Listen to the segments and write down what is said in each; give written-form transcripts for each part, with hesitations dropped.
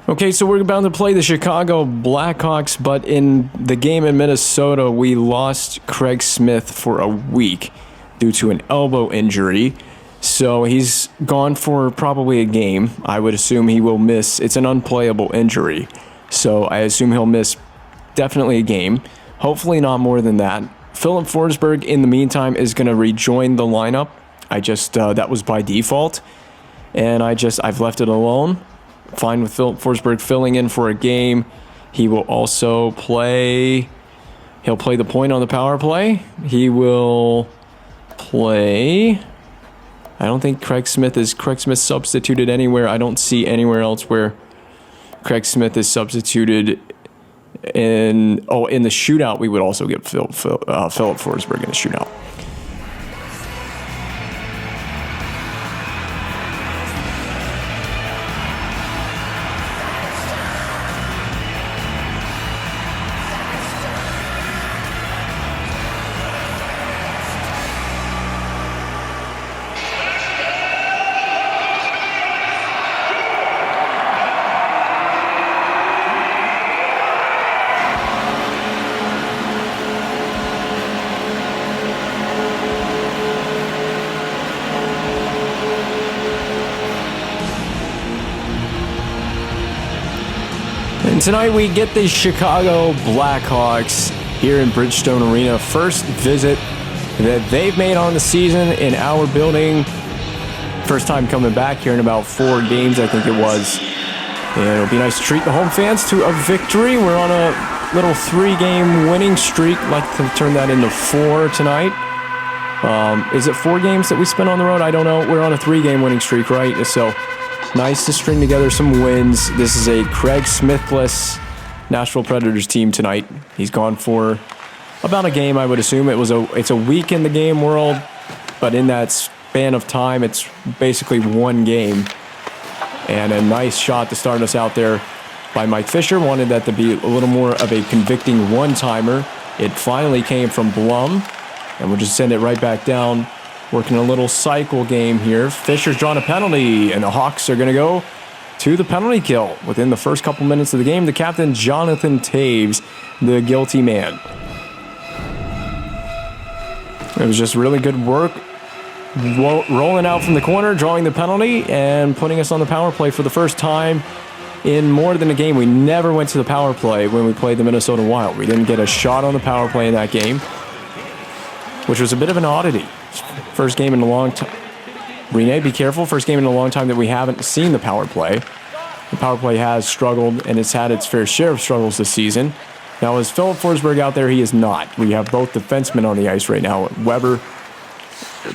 Okay, so we're about to play the Chicago Blackhawks, but in the game in Minnesota, we lost Craig Smith for a week due to an elbow injury. So he's gone for probably a game. I would assume he will miss. It's an unplayable injury. So I assume he'll miss definitely a game. Hopefully not more than that. Philip Forsberg, in the meantime, is going to rejoin the lineup. That was by default. And I've left it alone. Fine with Philip Forsberg filling in for a game. He will also play. He'll play the point on the power play. He will play. I don't think Craig Smith substituted anywhere. I don't see anywhere else where Craig Smith is substituted in the shootout. We would also get Philip Forsberg in the shootout. And tonight we get the Chicago Blackhawks here in Bridgestone Arena. First visit that they've made on the season in our building. First time coming back here in about 4 games, I think it was. And it'll be nice to treat the home fans to a victory. We're on a little 3-game winning streak. Like to turn that into 4 tonight. Is it 4 games that we spent on the road? I don't know. We're on a 3-game winning streak, right? So nice to string together some wins. This is a Craig Smithless Nashville Predators team tonight. He's gone for about a game, I would assume. It's a week in the game world, but in that span of time, it's basically 1 game. And a nice shot to start us out there by Mike Fisher. Wanted that to be a little more of a convicting one-timer. It finally came from Blum, and we'll just send it right back down. Working a little cycle game here. Fisher's drawn a penalty, and the Hawks are going to go to the penalty kill. Within the first couple minutes of the game, the captain, Jonathan Taves, the guilty man. It was just really good work. Rolling out from the corner, drawing the penalty, and putting us on the power play for the first time in more than a game. We never went to the power play when we played the Minnesota Wild. We didn't get a shot on the power play in that game, which was a bit of an oddity. First game in a long time. Renee, be careful. First game in a long time that we haven't seen the power play. The power play has struggled, and it's had its fair share of struggles this season. Now, is Philip Forsberg out there? He is not. We have both defensemen on the ice right now. Weber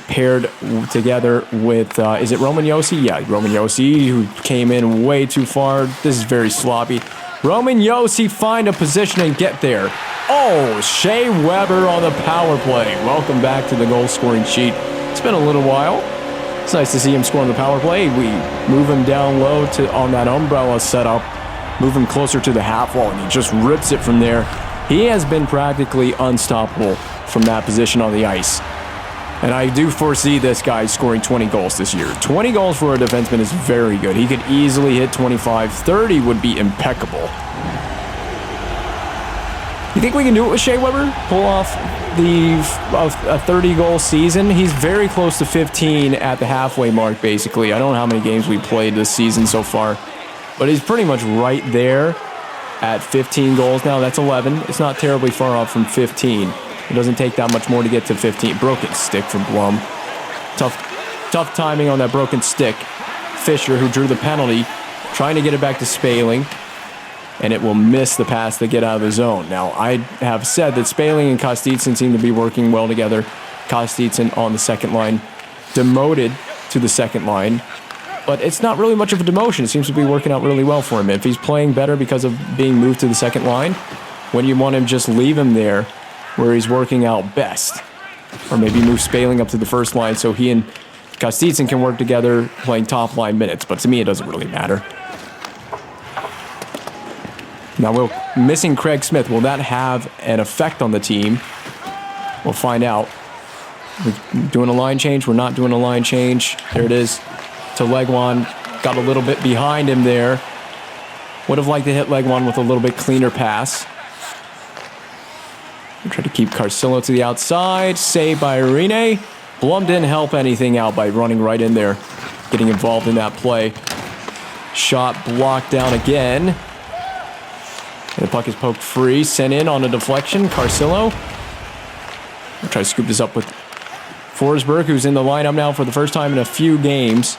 paired together with, is it Roman Josi? Yeah, Roman Josi, who came in way too far. This is very sloppy. Roman Josi find a position and get there. Oh, Shea Weber on the power play. Welcome back to the goal-scoring sheet. It's been a little while. It's nice to see him score on the power play. We move him down low on that umbrella setup, move him closer to the half wall, and he just rips it from there. He has been practically unstoppable from that position on the ice. And I do foresee this guy scoring 20 goals this year. 20 goals for a defenseman is very good. He could easily hit 25. 30 would be impeccable. You think we can do it with Shea Weber? Pull off a 30-goal season? He's very close to 15 at the halfway mark, basically. I don't know how many games we played this season so far, but he's pretty much right there at 15 goals now. That's 11. It's not terribly far off from 15. It doesn't take that much more to get to 15. Broken stick from Blum. Tough timing on that broken stick. Fisher, who drew the penalty, trying to get it back to Spaling, and it will miss the pass to get out of the zone. Now, I have said that Spaling and Kostitsin seem to be working well together. Kostitsin on the second line, demoted to the second line, but it's not really much of a demotion. It seems to be working out really well for him. If he's playing better because of being moved to the second line, when you want him, just leave him there where he's working out best. Or maybe move Spaling up to the first line so he and Kostitsin can work together playing top line minutes. But to me, it doesn't really matter. Now, missing Craig Smith, will that have an effect on the team? We'll find out. We're doing a line change. We're not doing a line change. There it is. To Legwan. Got a little bit behind him there. Would have liked to hit leg one with a little bit cleaner pass. Try to keep Carcillo to the outside. Saved by Irene. Blum didn't help anything out by running right in there, getting involved in that play. Shot blocked down again. And the puck is poked free. Sent in on a deflection. Carcillo. I'll try to scoop this up with Forsberg, who's in the lineup now for the first time in a few games.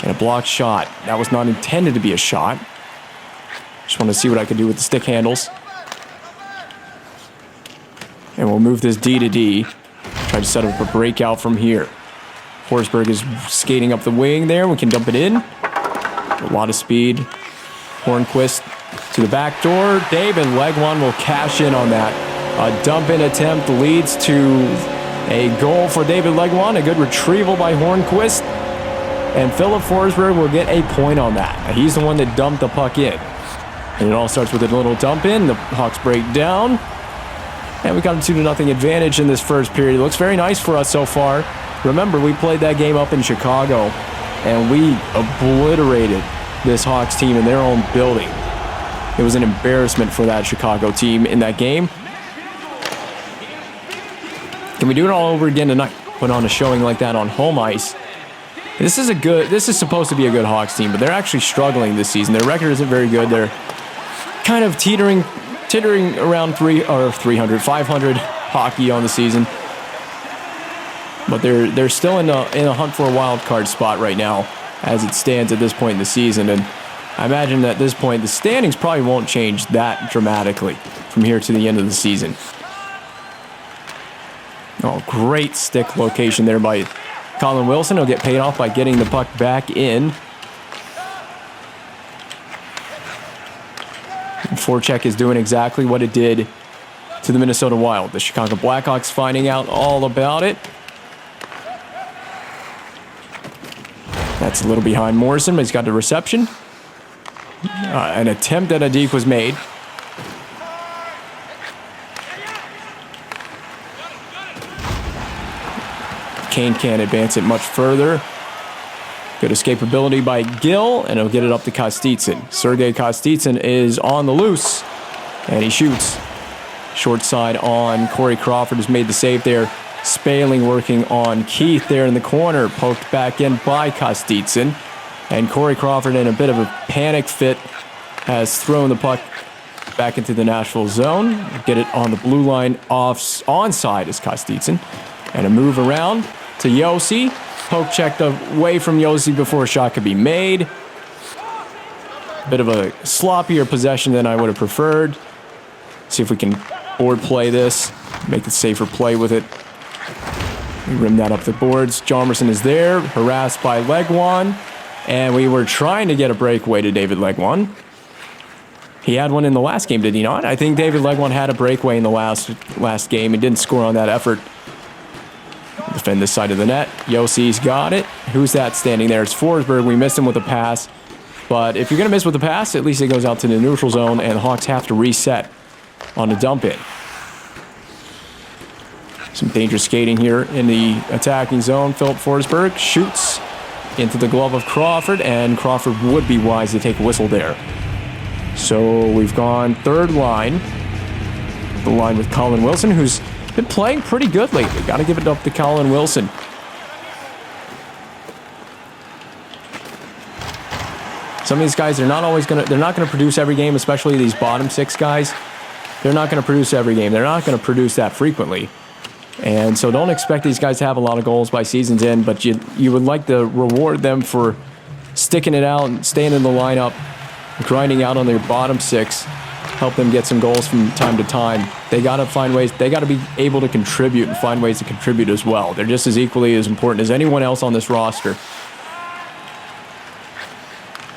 And a blocked shot. That was not intended to be a shot. Just want to see what I can do with the stick handles. And we'll move this D to D. Try to set up a breakout from here. Forsberg is skating up the wing there. We can dump it in. A lot of speed. Hornquist to the back door. David Legwan will cash in on that. A dump-in attempt leads to a goal for David Legwan. A good retrieval by Hornquist. And Philip Forsberg will get a point on that. He's the one that dumped the puck in. And it all starts with a little dump in. The Hawks break down. And we got a 2-0 advantage in this first period. It looks very nice for us so far. Remember, we played that game up in Chicago, and we obliterated this Hawks team in their own building. It was an embarrassment for that Chicago team in that game. Can we do it all over again tonight? Put on a showing like that on home ice. This is supposed to be a good Hawks team, but they're actually struggling this season. Their record isn't very good. They're kind of teetering around 500 hockey on the season. But they're still in a hunt for a wild card spot right now as it stands at this point in the season. And I imagine that at this point, the standings probably won't change that dramatically from here to the end of the season. Oh, great stick location there by Colin Wilson. He'll get paid off by getting the puck back in. And forecheck is doing exactly what it did to the Minnesota Wild. The Chicago Blackhawks finding out all about it. That's a little behind Morrison, but he's got the reception. An attempt at a deke was made. Kane can't advance it much further. Good escapability by Gill, and he'll get it up to Kostitsyn. Sergei Kostitsyn is on the loose, and he shoots. Short side on Corey Crawford has made the save there. Spaling working on Keith there in the corner. Poked back in by Kostitsyn. And Corey Crawford, in a bit of a panic fit, has thrown the puck back into the Nashville zone. Get it on the blue line onside is Kostitsyn. And a move around to Yossi. Poke checked away from Yossi before a shot could be made. Bit of a sloppier possession than I would have preferred. See if we can board play this. Make a safer play with it. We rim that up the boards. Jarmerson is there, harassed by Legwan. And we were trying to get a breakaway to David Legwan. He had one in the last game, did he not? I think David Legwan had a breakaway in the last game and didn't score on that effort. Defend this side of the net. Yossi's got it. Who's that standing there? It's Forsberg. We missed him with a pass. But if you're going to miss with a pass, at least it goes out to the neutral zone, and the Hawks have to reset on a dump-in. Some dangerous skating here in the attacking zone. Philip Forsberg shoots into the glove of Crawford, and Crawford would be wise to take a whistle there. So we've gone third line. The line with Colin Wilson, who's been playing pretty good lately. Got to give it up to Colin Wilson. Some of these guys, they're not going to produce every game, especially these bottom six guys. They're not going to produce every game. They're not going to produce that frequently. And so don't expect these guys to have a lot of goals by season's end, but you would like to reward them for sticking it out and staying in the lineup, grinding out on their bottom six, help them get some goals from time to time. They got to find ways. They got to be able to contribute and find ways to contribute as well. They're just as equally as important as anyone else on this roster.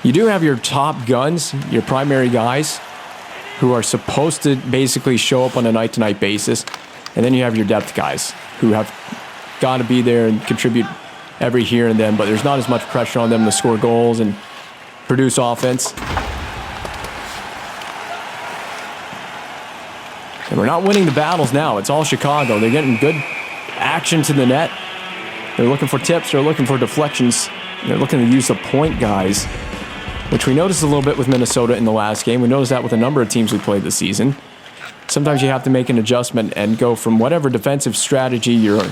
You do have your top guns, your primary guys, who are supposed to basically show up on a night-to-night basis. And then you have your depth guys who have got to be there and contribute every here and then, but there's not as much pressure on them to score goals and produce offense. And we're not winning the battles now. It's all Chicago. They're getting good action to the net. They're looking for tips. They're looking for deflections. They're looking to use the point guys. which we noticed a little bit with Minnesota in the last game. We noticed that with a number of teams we played this season. Sometimes you have to make an adjustment and go from whatever defensive strategy you're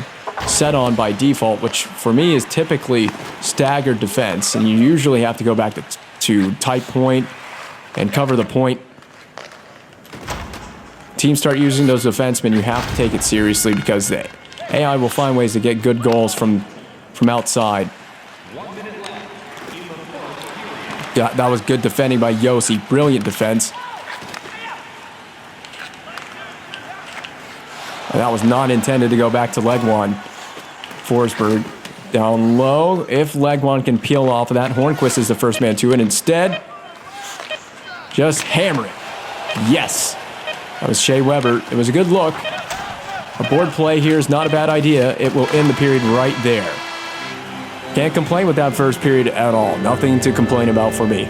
set on by default, which for me is typically staggered defense, and you usually have to go back to tight point and cover the point. Teams start using those defensemen, you have to take it seriously because the AI will find ways to get good goals from outside. That was good defending by Josi. Brilliant defense. And that was not intended to go back to Legwand. Forsberg down low. If Legwand can peel off of that, Hornquist is the first man to it. Instead, just hammer it. Yes. That was Shea Weber. It was a good look. A board play here is not a bad idea. It will end the period right there. Can't complain with that first period at all. Nothing to complain about for me.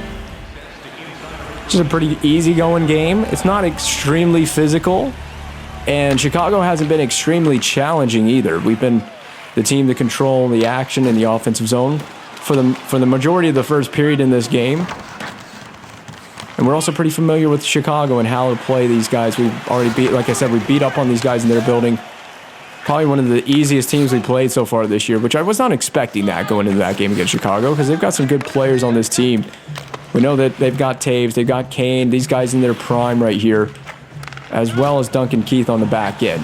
Just a pretty easygoing game. It's not extremely physical. And Chicago hasn't been extremely challenging either. We've been the team to control the action in the offensive zone for the majority of the first period in this game. And we're also pretty familiar with Chicago and how to play these guys. We've already beat, like I said, we beat up on these guys in their building. Probably one of the easiest teams we played so far this year, which I was not expecting that going into that game against Chicago because they've got some good players on this team. We know that they've got Taves, they've got Kane, these guys in their prime right here, as well as Duncan Keith on the back end.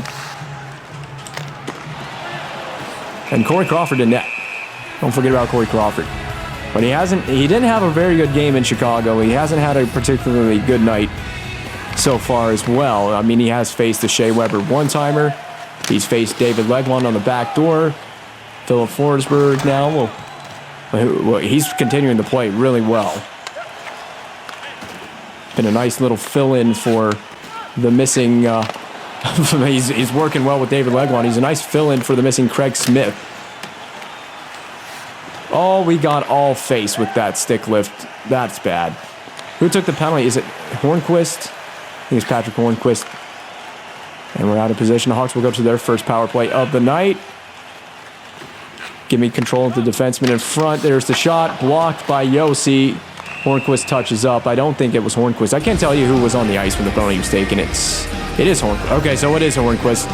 And Corey Crawford in net. Don't forget about Corey Crawford. But he didn't have a very good game in Chicago. He hasn't had a particularly good night so far as well. I mean, he has faced the Shea Weber one-timer. He's faced David Legwand on the back door. Philip Forsberg now. Well, he's continuing to play really well. Been a nice little fill-in for the missing... he's working well with David Legwand. He's a nice fill-in for the missing Craig Smith. Oh, we got all face with that stick lift. That's bad. Who took the penalty? Is it Hornquist? I think it's Patrick Hornquist. And we're out of position. The Hawks will go to their first power play of the night. Give me control of the defenseman in front. There's the shot. Blocked by Josi. Hornquist touches up. I don't think it was Hornquist. I can't tell you who was on the ice when the penalty was taken. It is Hornquist. Okay, so it is Hornquist.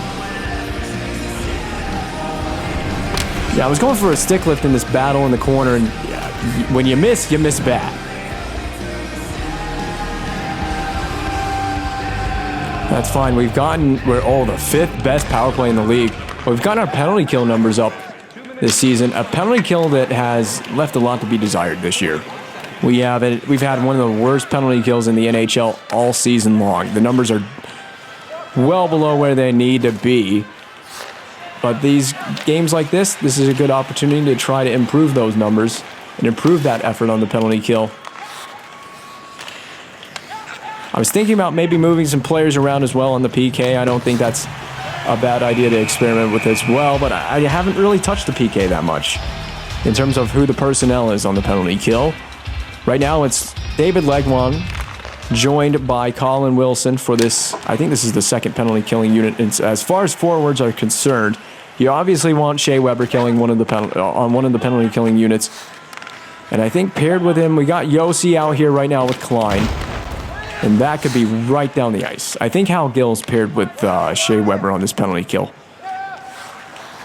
Yeah, I was going for a stick lift in this battle in the corner, and when you miss bad. That's fine. We're the fifth best power play in the league. We've gotten our penalty kill numbers up this season. A penalty kill that has left a lot to be desired this year. We've had one of the worst penalty kills in the NHL all season long. The numbers are well below where they need to be. But these games like this is a good opportunity to try to improve those numbers and improve that effort on the penalty kill. I was thinking about maybe moving some players around as well on the PK. I don't think that's a bad idea to experiment with as well, but I haven't really touched the PK that much in terms of who the personnel is on the penalty kill. Right now it's David Legwand joined by Colin Wilson for this. I think this is the second penalty killing unit. As far as forwards are concerned, you obviously want Shea Weber killing one of the penalty killing units. And I think paired with him, we got Josi out here right now with Klein. And that could be right down the ice. I think Hal Gill's paired with Shea Weber on this penalty kill.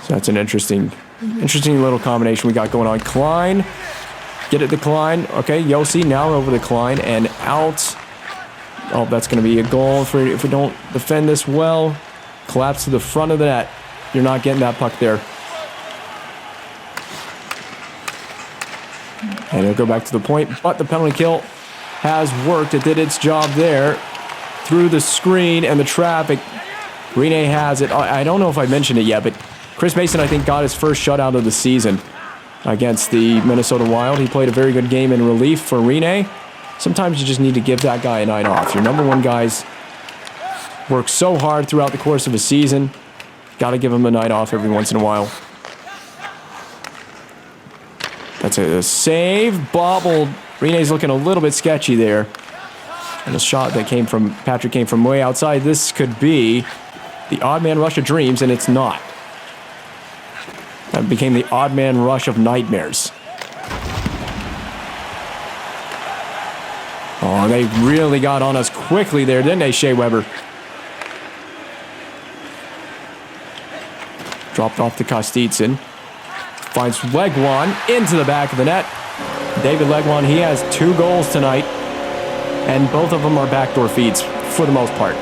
So that's an interesting little combination we got going on. Klein, get it to Klein. Okay, Josi now over to Klein and out. Oh, that's going to be a goal if we don't defend this well. Collapse to the front of the net. You're not getting that puck there. And it'll go back to the point, but the penalty kill has worked. It did its job there. Through the screen and the traffic. Rene has it. I don't know if I mentioned it yet, but Chris Mason, I think, got his first shutout of the season against the Minnesota Wild. He played a very good game in relief for Rene. Sometimes you just need to give that guy a night off. Your number one guys work so hard throughout the course of a season. Got to give him a night off every once in a while. That's a save. Bobbled. Rene's looking a little bit sketchy there. And the shot that came from way outside. This could be the odd man rush of dreams, and it's not. That became the odd man rush of nightmares. Oh, they really got on us quickly there, didn't they, Shea Weber? Dropped off to Kostitsin. Finds Legwan into the back of the net. David Legwan, he has 2 goals tonight, and both of them are backdoor feeds for the most part.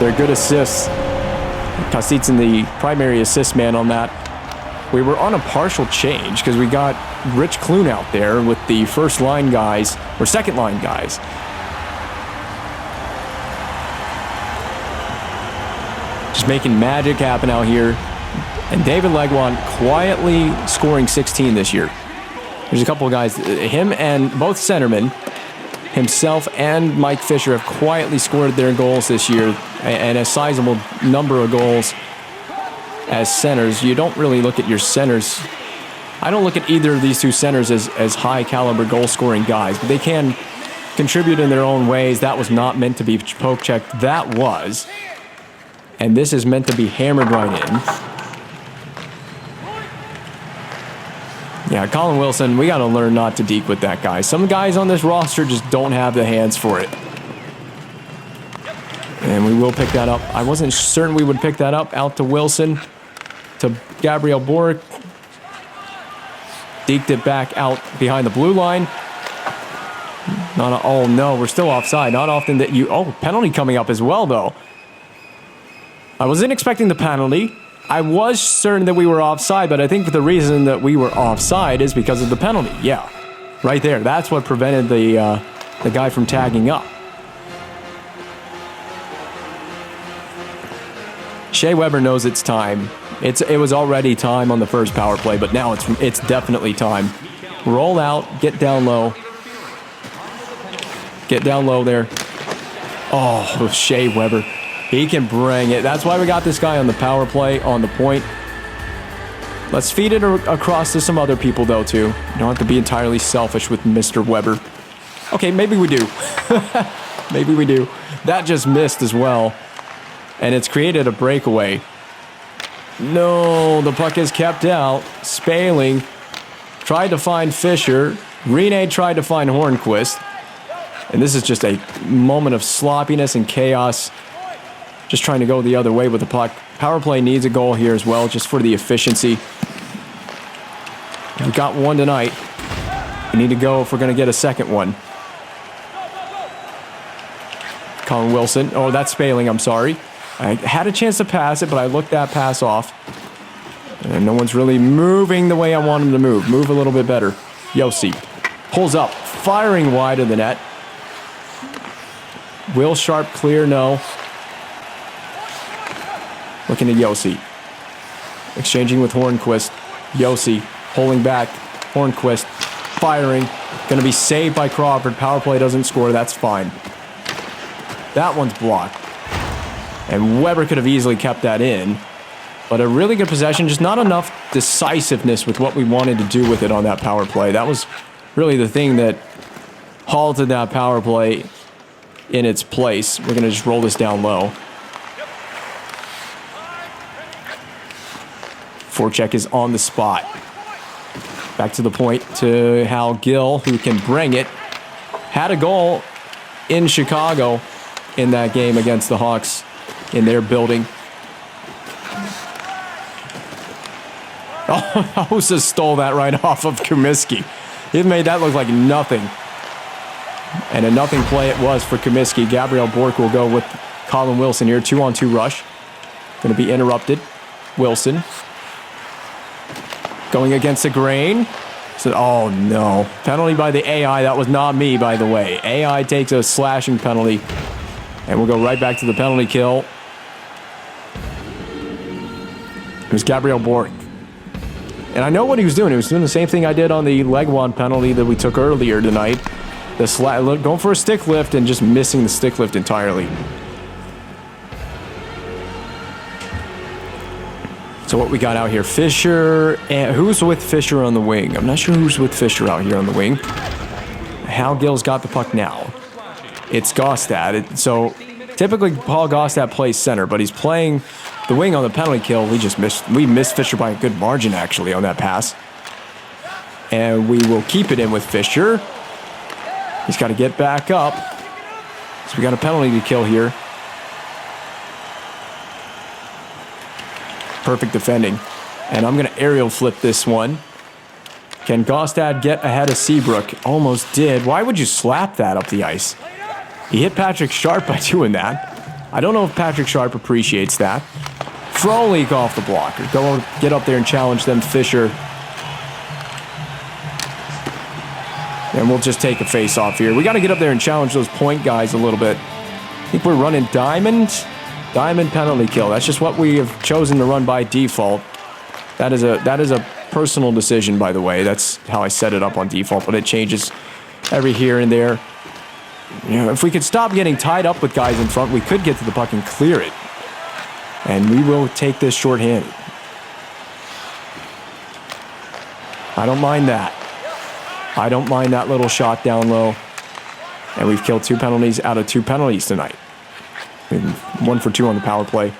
They're good assists. Kostitsin, the primary assist man on that. We were on a partial change because we got Rich Clune out there with the first line guys, or second line guys. Just making magic happen out here. And David Legwan quietly scoring 16 this year. There's a couple of guys, him and both centermen, himself and Mike Fisher, have quietly scored their goals this year, and a sizable number of goals as centers. You don't really look at your centers. I don't look at either of these 2 centers as high caliber goal scoring guys, but they can contribute in their own ways. That was not meant to be poke checked. That was. And this is meant to be hammered right in. Yeah, Colin Wilson, we got to learn not to deke with that guy. Some guys on this roster just don't have the hands for it. And we will pick that up. I wasn't certain we would pick that up. Out to Wilson, to Gabriel Boric. Deked it back out behind the blue line. Oh no, we're still offside. Not often that you... Oh, penalty coming up as well, though. I wasn't expecting the penalty. I was certain that we were offside, but I think the reason that we were offside is because of the penalty. Yeah, right there. That's what prevented the guy from tagging up. Shea Weber knows it's time. It was already time on the first power play, but now it's definitely time. Roll out, get down low. Get down low there. Oh, Shea Weber. He can bring it. That's why we got this guy on the power play, on the point. Let's feed it across to some other people, though, too. You don't have to be entirely selfish with Mr. Weber. Okay, maybe we do. Maybe we do. That just missed as well. And it's created a breakaway. No, the puck is kept out. Spaling tried to find Fisher. Rene tried to find Hornquist. And this is just a moment of sloppiness and chaos. Just trying to go the other way with the puck. Power play needs a goal here as well, just for the efficiency. We got one tonight. We need to go if we're going to get a second one. Colin Wilson. Oh, that's Spaling, I'm sorry. I had a chance to pass it, but I looked that pass off. And no one's really moving the way I want him to move. Move a little bit better. Yossi pulls up, firing wide of the net. Will Sharp clear? No. Looking at Yossi. Exchanging with Hornquist. Yossi pulling back. Hornquist firing. Going to be saved by Crawford. Power play doesn't score. That's fine. That one's blocked. And Weber could have easily kept that in. But a really good possession. Just not enough decisiveness with what we wanted to do with it on that power play. That was really the thing that halted that power play in its place. We're going to just roll this down low. Forecheck is on the spot. Back to the point to Hal Gill, who can bring it. Had a goal in Chicago in that game against the Hawks in their building. Oh, Hosa stole that right off of Comiskey. He made that look like nothing. And a nothing play it was for Comiskey. Gabriel Bork will go with Colin Wilson here. 2-on-2 rush. Going to be interrupted. Wilson. Going against the grain. So, oh, no. Penalty by the AI. That was not me, by the way. AI takes a slashing penalty. And we'll go right back to the penalty kill. It was Gabriel Bork. And I know what he was doing. He was doing the same thing I did on the Legwan penalty that we took earlier tonight. Going for a stick lift and just missing the stick lift entirely. So what we got out here, Fisher, and who's with Fisher on the wing? I'm not sure who's with Fisher out here on the wing. Hal Gill's got the puck now. It's Gostad. So typically Paul Gostad plays center, but he's playing the wing on the penalty kill. We missed Fisher by a good margin actually on that pass. And we will keep it in with Fisher. He's got to get back up. So we got a penalty to kill here. Perfect defending. And I'm going to aerial flip this one. Can Gostad get ahead of Seabrook? Almost did. Why would you slap that up the ice? He hit Patrick Sharp by doing that. I don't know if Patrick Sharp appreciates that. Frolik off the blocker. Go get up there and challenge them, Fisher. And we'll just take a face-off here. We got to get up there and challenge those point guys a little bit. I think we're running diamond penalty kill. That's just what we have chosen to run by default. That is a personal decision, by the way. That's how I set it up on default, but it changes every here and there. You know, if we could stop getting tied up with guys in front, we could get to the puck and clear it. And we will take this shorthanded. I don't mind that. I don't mind that little shot down low. And we've killed 2 penalties out of 2 penalties tonight. 1 for 2 on the power play.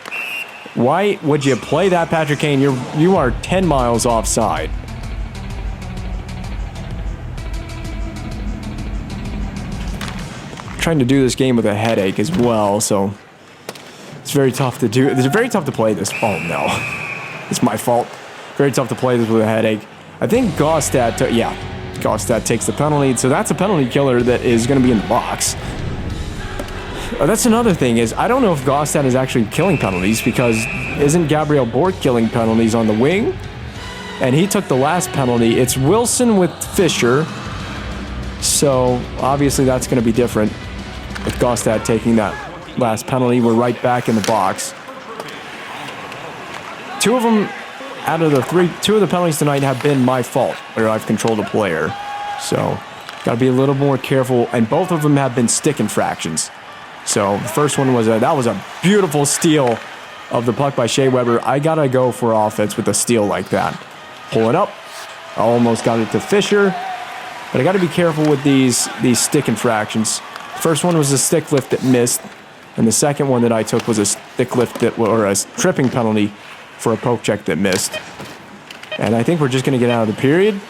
Why would you play that, Patrick Kane? You are 10 miles offside. Trying to do this game with a headache as well, so it's very tough to do. It's very tough to play this. Oh no, it's my fault. Very tough to play this with a headache. I think Gostad takes the penalty, so that's a penalty killer that is going to be in the box. That's another thing is I don't know if Gostad is actually killing penalties because isn't Gabriel Bork killing penalties on the wing? And he took the last penalty. It's Wilson with Fisher. So obviously that's going to be different. With Gostad taking that last penalty, we're right back in the box. 2 of them out of the 3, 2 of the penalties tonight have been my fault where I've controlled a player. So got to be a little more careful. And both of them have been stick infractions. So the first one was that was a beautiful steal of the puck by Shea Weber. I got to go for offense with a steal like that. Pull it up. Almost got it to Fisher. But I got to be careful with these stick infractions. First one was a stick lift that missed. And the second one that I took was a stick lift or a tripping penalty for a poke check that missed. And I think we're just going to get out of the period.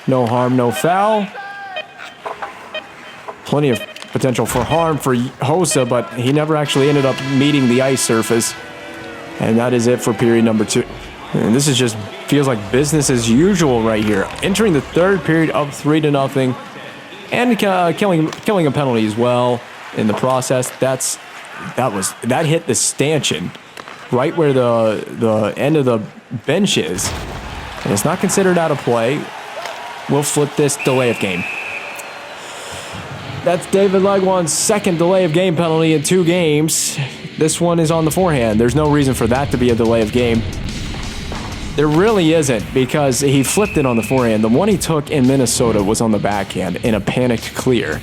No harm, no foul. Plenty of potential for harm for Hossa, but he never actually ended up meeting the ice surface. And that is it for period number 2. And this is just feels like business as usual right here. Entering the 3rd period up 3-0, and killing a penalty as well in the process. That hit the stanchion right where the end of the bench is, and it's not considered out of play. We'll flip this delay of game. That's David Legwan's 2nd delay of game penalty in 2 games. This one is on the forehand. There's no reason for that to be a delay of game. There really isn't, because he flipped it on the forehand. The one he took in Minnesota was on the backhand in a panicked clear.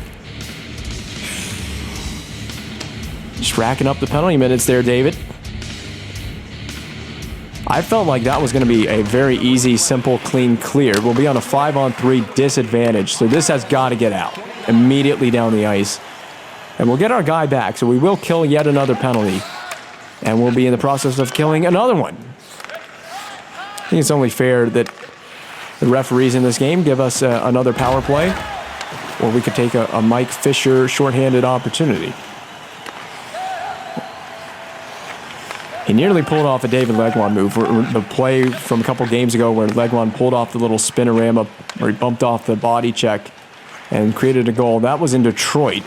Just racking up the penalty minutes there, David. I felt like that was going to be a very easy, simple, clean clear. We'll be on a 5-on-3 disadvantage, so this has got to get out immediately down the ice. And we'll get our guy back, so we will kill yet another penalty. And we'll be in the process of killing another one. I think it's only fair that the referees in this game give us another power play, or we could take a Mike Fisher shorthanded opportunity. He nearly pulled off a David Legwan move. The play from a couple games ago where Legwan pulled off the little spinorama, where he bumped off the body check and created a goal. That was in Detroit.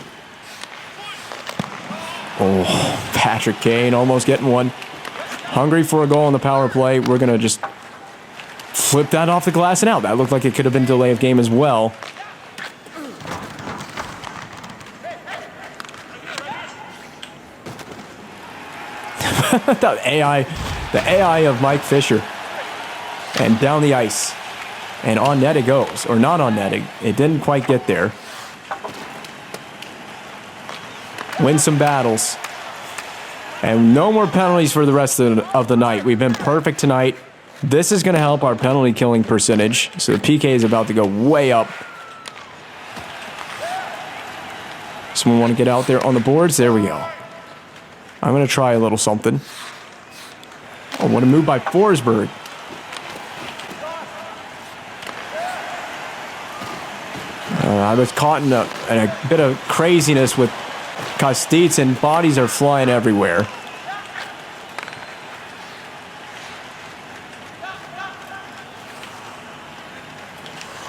Oh, Patrick Kane almost getting one. Hungry for a goal on the power play. We're going to just flip that off the glass and out. That looked like it could have been delay of game as well. the AI of Mike Fisher. And down the ice. And on net it goes. Or not on net. It didn't quite get there. Win some battles. And no more penalties for the rest of the night. We've been perfect tonight. This is going to help our penalty killing percentage. So the PK is about to go way up. Someone want to get out there on the boards? There we go. I'm going to try a little something. I want to move by Forsberg. I was caught in a bit of craziness with Kostitsin. Bodies are flying everywhere.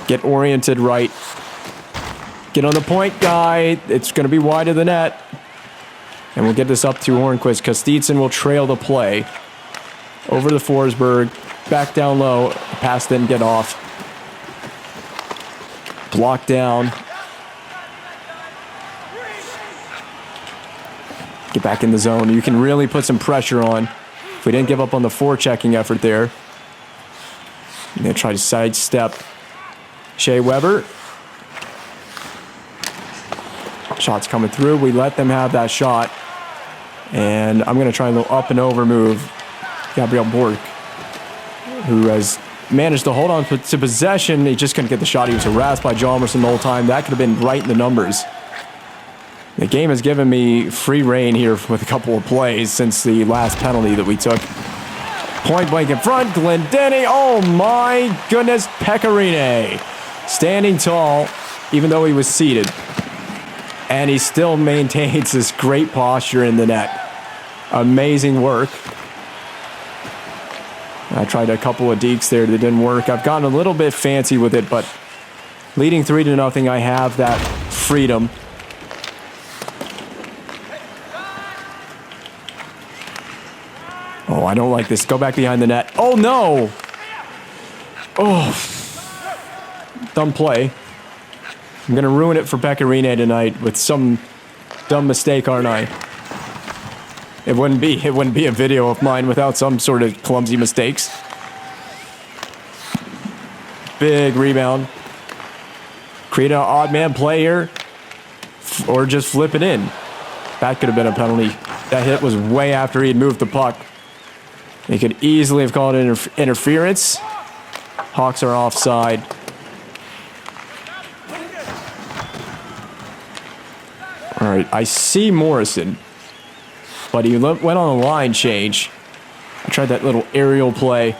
Get oriented right. Get on the point, guy. It's going to be wide of the net. And we'll get this up to Hornquist. Kostitsin will trail the play. Over to Forsberg. Back down low. Pass didn't get off. Blocked down. Get back in the zone. You can really put some pressure on. If we didn't give up on the forechecking effort there. And they try to sidestep Shea Weber. Shot's coming through. We let them have that shot. And I'm going to try a little up and over move. Gabriel Bork, who has managed to hold on to possession. He just couldn't get the shot. He was harassed by Jalmerson the whole time. That could have been right in the numbers. The game has given me free reign here with a couple of plays since the last penalty that we took. Point blank in front. Glendenny. Oh my goodness. Pecorine standing tall, even though he was seated. And he still maintains this great posture in the net. Amazing work. I tried a couple of dekes there that didn't work. I've gotten a little bit fancy with it, but leading 3-0, I have that freedom. Oh, I don't like this. Go back behind the net. Oh, no! Oh. Dumb play. I'm going to ruin it for Pecorine tonight with some dumb mistake, aren't I? It wouldn't be a video of mine without some sort of clumsy mistakes. Big rebound. Create an odd man play here. Or just flip it in. That could have been a penalty. That hit was way after he had moved the puck. He could easily have called it interference. Hawks are offside. All right, I see Morrison, but he went on a line change. I tried that little aerial play.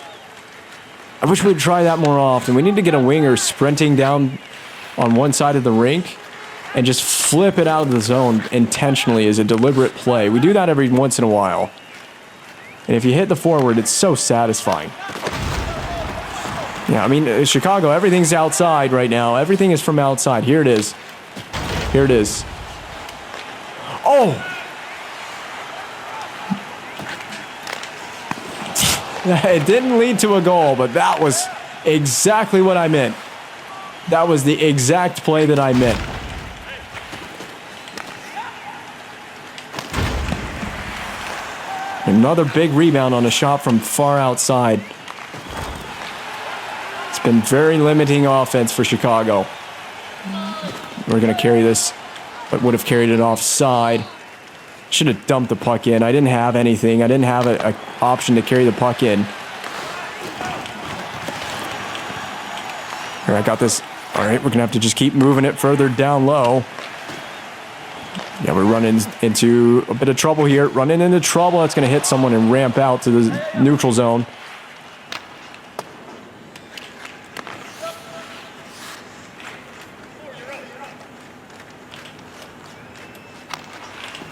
I wish we'd try that more often. We need to get a winger sprinting down on one side of the rink and just flip it out of the zone intentionally as a deliberate play. We do that every once in a while. And if you hit the forward, it's so satisfying. Yeah, I mean, Chicago, everything's outside right now. Everything is from outside. Here it is. Here it is. Oh! It didn't lead to a goal, but that was exactly what I meant. That was the exact play that I meant. Another big rebound on a shot from far outside. It's been very limiting offense for Chicago. We're going to carry this, but would have carried it offside. Should have dumped the puck in. I didn't have anything. I didn't have an option to carry the puck in. Here, I got this. All right, we're going to have to just keep moving it further down low. Yeah, we're running into a bit of trouble here. Running into trouble. That's going to hit someone and ramp out to the neutral zone.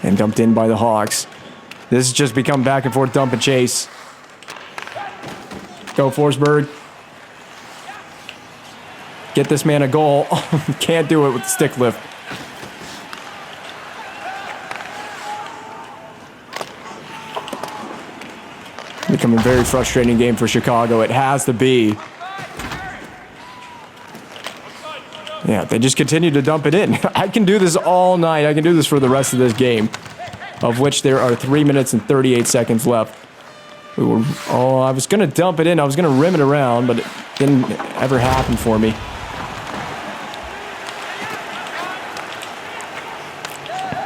And dumped in by the Hawks. This has just become back and forth dump and chase. Go Forsberg. Get this man a goal. Can't do it with the stick lift. Becoming a very frustrating game for Chicago. It has to be. Yeah, they just continue to dump it in. I can do this all night. I can do this for the rest of this game, of which there are 3 minutes and 38 seconds left. I was going to dump it in. I was going to rim it around, but it didn't ever happen for me.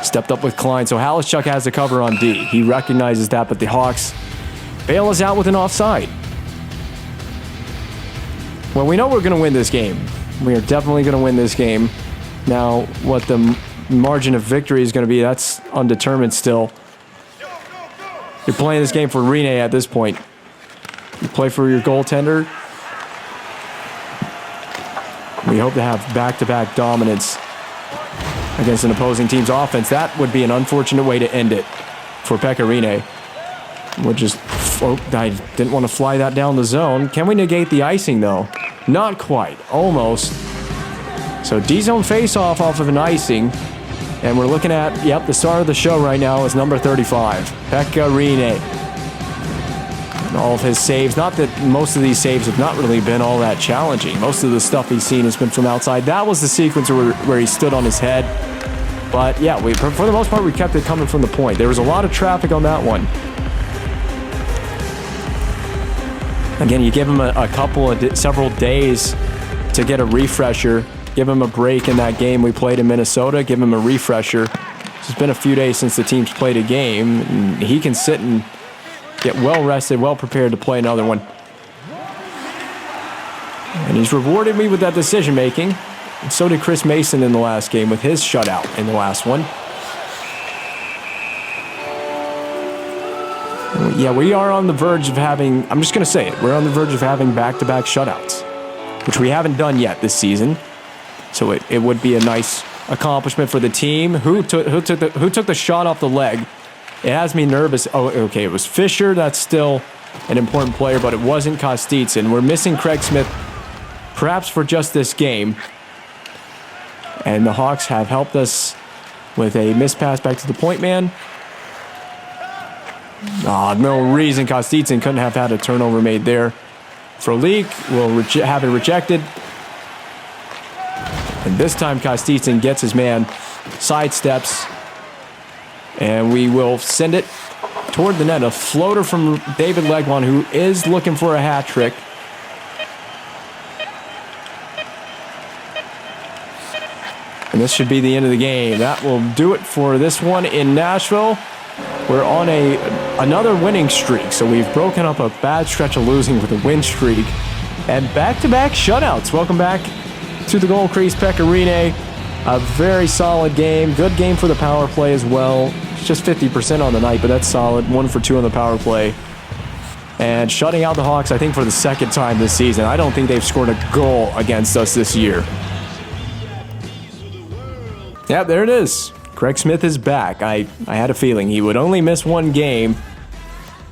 Stepped up with Klein, so Halischuk has the cover on D. He recognizes that, but the Hawks bail us out with an offside. Well, we know we're going to win this game. We are definitely going to win this game. Now, what the margin of victory is going to be, that's undetermined still. You're playing this game for Rene at this point. You play for your goaltender. We hope to have back-to-back dominance against an opposing team's offense. That would be an unfortunate way to end it for Pecorine. We'll just... Oh, I didn't want to fly that down the zone. Can we negate the icing, though? Not quite. Almost. So D-zone face-off off of an icing. And we're looking at, yep, the star of the show right now is number 35, Pecorine. And all of his saves, not that most of these saves have not really been all that challenging. Most of the stuff he's seen has been from outside. That was the sequence where he stood on his head. But yeah, for the most part, we kept it coming from the point. There was a lot of traffic on that one. Again, you give him several days to get a refresher. Give him a break in that game we played in Minnesota. Give him a refresher. It's been a few days since the team's played a game. And he can sit and get well rested, well prepared to play another one. And he's rewarded me with that decision making. And so did Chris Mason in the last game with his shutout in the last one. Yeah, we are on the verge of having, I'm just going to say it, we're on the verge of having back-to-back shutouts, which we haven't done yet this season. So it would be a nice accomplishment for the team. Who took the shot off the leg? It has me nervous. Oh, okay, it was Fisher. That's still an important player, but it wasn't Kostitsyn. We're missing Craig Smith, perhaps for just this game. And the Hawks have helped us with a missed pass back to the point man. No reason Kostitsyn couldn't have had a turnover made there. Frolik will have it rejected. And this time Kostitsyn gets his man, sidesteps, and we will send it toward the net. A floater from David Legwand, who is looking for a hat trick. And this should be the end of the game. That will do it for this one in Nashville. We're on another winning streak, so we've broken up a bad stretch of losing with a win streak. And back-to-back shutouts. Welcome back to the Gold Crease Pecorine. A very solid game. Good game for the power play as well. It's just 50% on the night, but that's solid. 1 for 2 on the power play. And shutting out the Hawks, I think, for the second time this season. I don't think they've scored a goal against us this year. Yeah, there it is. Craig Smith is back. I had a feeling he would only miss one game.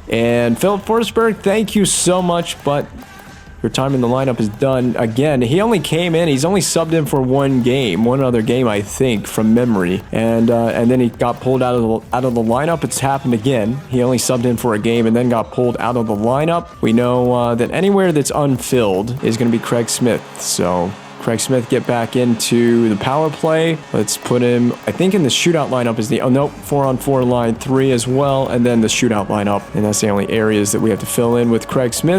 And Philip Forsberg, thank you so much, but your time in the lineup is done. Again, he only came in, he's only subbed in for one other game, I think, from memory. And then he got pulled out of the lineup. It's happened again. He only subbed in for a game and then got pulled out of the lineup. We know that anywhere that's unfilled is going to be Craig Smith. So Craig Smith get back into the power play. Let's put him, I think in the shootout lineup is 4-on-4 line 3 as well, and then the shootout lineup. And that's the only areas that we have to fill in with Craig Smith.